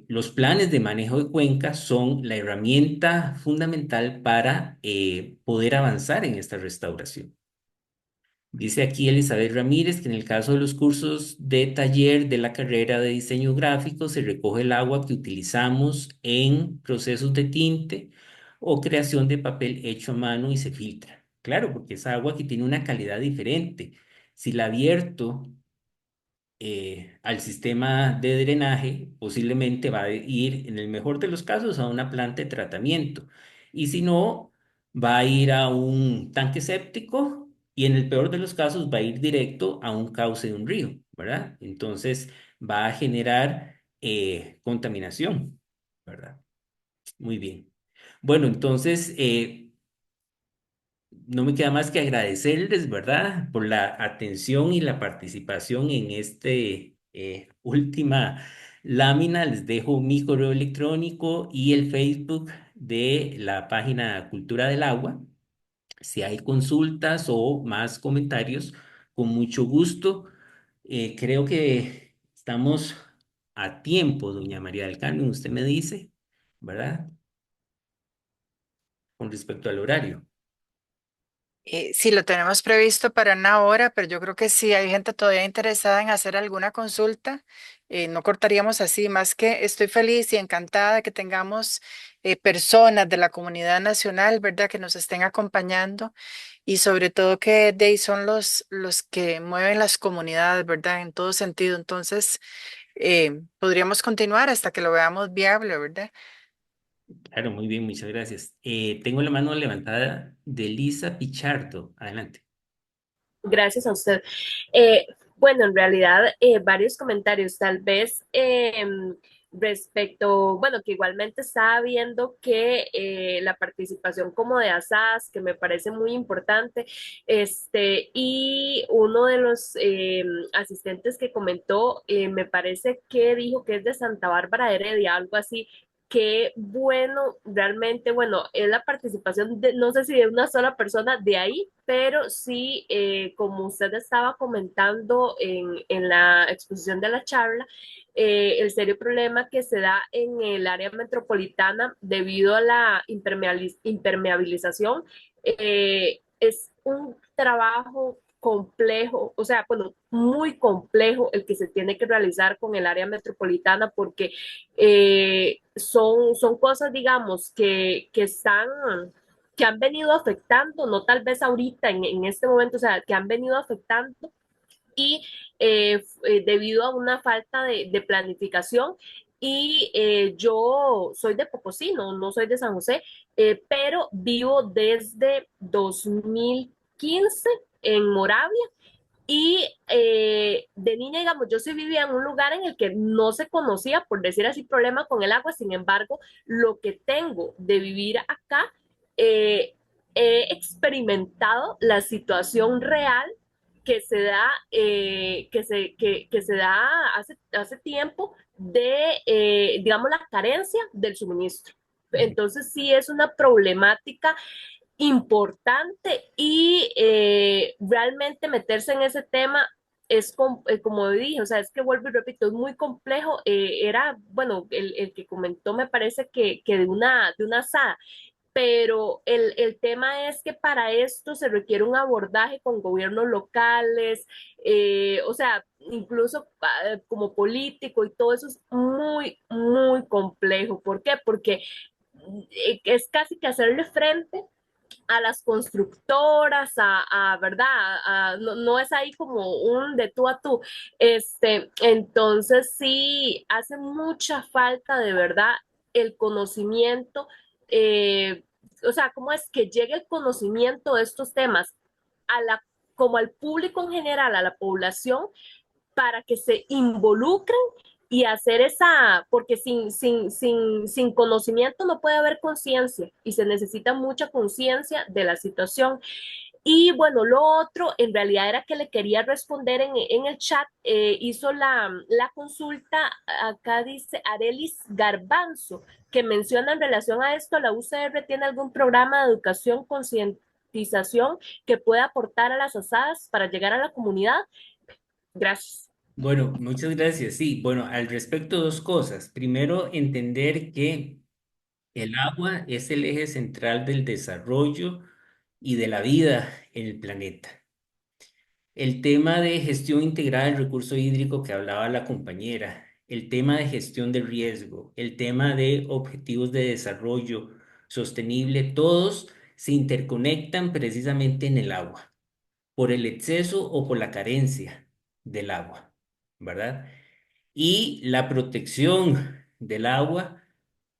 los planes de manejo de cuencas son la herramienta fundamental para poder avanzar en esta restauración. Dice aquí Elizabeth Ramírez que en el caso de los cursos de taller de la carrera de diseño gráfico se recoge el agua que utilizamos en procesos de tinte o creación de papel hecho a mano y se filtra. Claro, porque es agua que tiene una calidad diferente. Si la vierto al sistema de drenaje, posiblemente va a ir, en el mejor de los casos, a una planta de tratamiento. Y si no, va a ir a un tanque séptico y en el peor de los casos va a ir directo a un cauce de un río, ¿verdad? Entonces va a generar contaminación, ¿verdad? Muy bien. Bueno, entonces no me queda más que agradecerles, ¿verdad? Por la atención y la participación en este última lámina. Les dejo mi correo electrónico y el Facebook de la página Cultura del Agua. Si hay consultas o más comentarios, con mucho gusto. Creo que estamos a tiempo, doña María del Carmen, usted me dice, ¿verdad? Con respecto al horario. Sí, lo tenemos previsto para una hora, pero yo creo que si hay gente todavía interesada en hacer alguna consulta, no cortaríamos así, más que estoy feliz y encantada de que tengamos personas de la comunidad nacional, ¿verdad?, que nos estén acompañando y sobre todo que de ahí son los que mueven las comunidades, ¿verdad?, en todo sentido. Entonces, podríamos continuar hasta que lo veamos viable, ¿verdad? Claro, muy bien, muchas gracias. Tengo la mano levantada de Lisa Pichardo. Adelante. Gracias a usted. Eh, bueno, en realidad, varios comentarios, tal vez respecto, bueno, que igualmente estaba viendo que la participación como de ASAS, que me parece muy importante, y uno de los asistentes que comentó, me parece que dijo que es de Santa Bárbara de Heredia, algo así. Qué bueno, realmente, bueno, es la participación de, no sé si de una sola persona de ahí, pero sí, como usted estaba comentando en la exposición de la charla, el serio problema que se da en el área metropolitana debido a la impermeabilización es un trabajo complejo, o sea, bueno, muy complejo el que se tiene que realizar con el área metropolitana porque son cosas, digamos, que están que han venido afectando, no tal vez ahorita en este momento, o sea, que han venido afectando y debido a una falta de planificación. Y yo soy de Pocosí, no soy de San José, pero vivo desde 2015 en Moravia y de niña, digamos, yo sí vivía en un lugar en el que no se conocía, por decir así, problema con el agua. Sin embargo, lo que tengo de vivir acá, eh, he experimentado la situación real que se da, que se da hace tiempo de, digamos, la carencia del suministro. Entonces sí es una problemática importante y realmente meterse en ese tema es como dije, o sea, es que vuelvo y repito, es muy complejo. Era, bueno, el que comentó me parece que de una asada, pero el tema es que para esto se requiere un abordaje con gobiernos locales, o sea, incluso como político y todo eso es muy, muy complejo. ¿Por qué? Porque es casi que hacerle frente a las constructoras, ¿verdad? No es ahí como un de tú a tú. Entonces sí, hace mucha falta de verdad el conocimiento, eh, o sea, cómo es que llegue el conocimiento de estos temas a la, como al público en general, a la población, para que se involucren y hacer esa, porque sin conocimiento no puede haber conciencia y se necesita mucha conciencia de la situación. Y bueno, lo otro en realidad era que le quería responder en el chat, hizo la consulta, acá dice Arelis Garbanzo, que menciona en relación a esto, la UCR tiene algún programa de educación, concientización que pueda aportar a las asadas para llegar a la comunidad. Gracias. Bueno, muchas gracias. Sí, bueno, al respecto, dos cosas. Primero, entender que el agua es el eje central del desarrollo y de la vida en el planeta. El tema de gestión integrada del recurso hídrico que hablaba la compañera, el tema de gestión de riesgo, el tema de objetivos de desarrollo sostenible, todos se interconectan precisamente en el agua, por el exceso o por la carencia del agua, ¿verdad? Y la protección del agua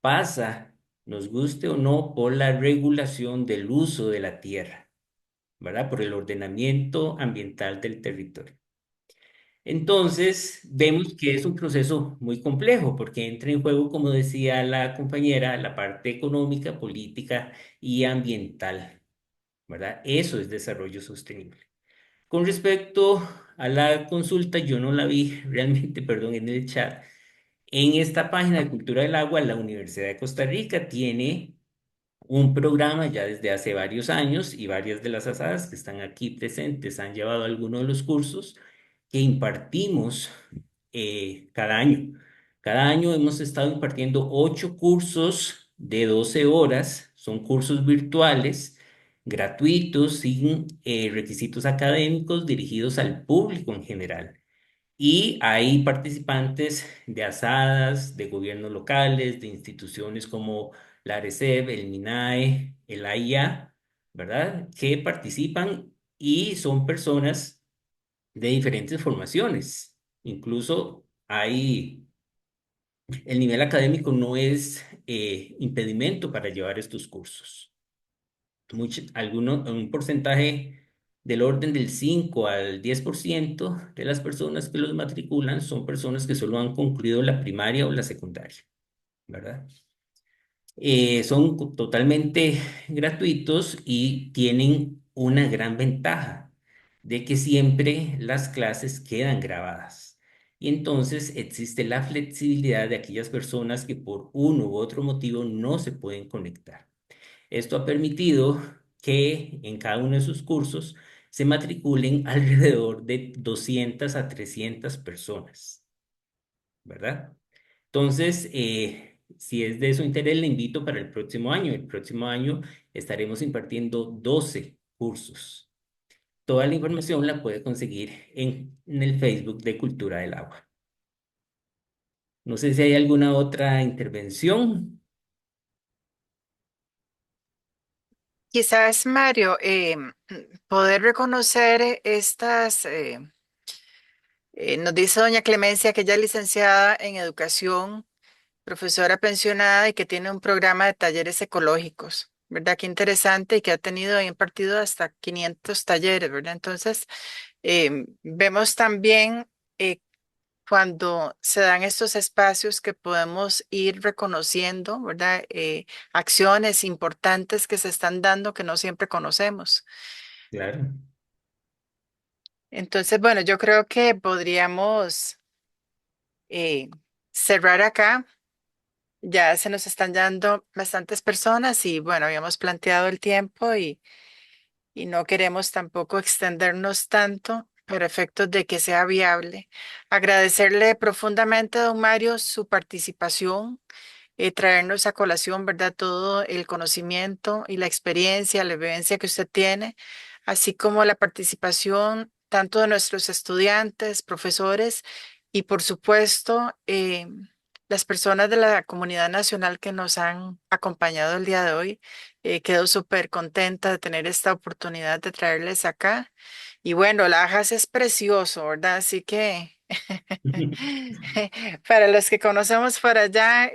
pasa, nos guste o no, por la regulación del uso de la tierra. ¿verdad? Por el ordenamiento ambiental del territorio. Entonces, vemos que es un proceso muy complejo porque entra en juego, como decía la compañera, la parte económica, política y ambiental, ¿verdad? Eso es desarrollo sostenible. Con respecto a la consulta, yo no la vi realmente, perdón, en el chat. En esta página de Cultura del Agua, la Universidad de Costa Rica tiene un programa ya desde hace varios años y varias de las asadas que están aquí presentes han llevado algunos de los cursos que impartimos cada año. Cada año hemos estado impartiendo 8 cursos de 12 horas, son cursos virtuales, gratuitos, sin requisitos académicos, dirigidos al público en general. Y hay participantes de asadas, de gobiernos locales, de instituciones como la ARECEP, el MINAE, el AIA, ¿verdad? Que participan y son personas de diferentes formaciones. Incluso el nivel académico no es impedimento para llevar estos cursos. Un porcentaje del orden del 5 al 10% de las personas que los matriculan son personas que solo han concluido la primaria o la secundaria, ¿verdad? Son totalmente gratuitos y tienen una gran ventaja de que siempre las clases quedan grabadas. Y entonces existe la flexibilidad de aquellas personas que por uno u otro motivo no se pueden conectar. Esto ha permitido que en cada uno de sus cursos se matriculen alrededor de 200 a 300 personas, ¿verdad? Entonces, si es de su interés, le invito para el próximo año. El próximo año estaremos impartiendo 12 cursos. Toda la información la puede conseguir en el Facebook de Cultura del Agua. No sé si hay alguna otra intervención. Quizás, Mario, poder reconocer estas, nos dice doña Clemencia que ella es licenciada en educación, profesora pensionada y que tiene un programa de talleres ecológicos, ¿verdad? Qué interesante y que ha tenido y impartido hasta 500 talleres, ¿verdad? Entonces, vemos también cuando se dan estos espacios que podemos ir reconociendo, ¿verdad? Acciones importantes que se están dando que no siempre conocemos. Claro. Entonces, bueno, yo creo que podríamos eh, cerrar acá. Ya se nos están dando bastantes personas y bueno, habíamos planteado el tiempo y no queremos tampoco extendernos tanto para efectos de que sea viable. Agradecerle profundamente a don Mario su participación, traernos a colación, ¿verdad? Todo el conocimiento y la experiencia, la vivencia que usted tiene, así como la participación tanto de nuestros estudiantes, profesores y, por supuesto, las personas de la comunidad nacional que nos han acompañado el día de hoy. Quedo súper contenta de tener esta oportunidad de traerles acá. Y bueno, Lajas es precioso, ¿verdad? Así que para los que conocemos por allá,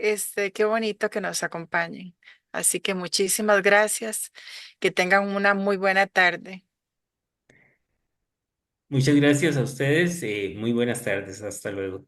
qué bonito que nos acompañen. Así que muchísimas gracias. Que tengan una muy buena tarde. Muchas gracias a ustedes. Muy buenas tardes. Hasta luego.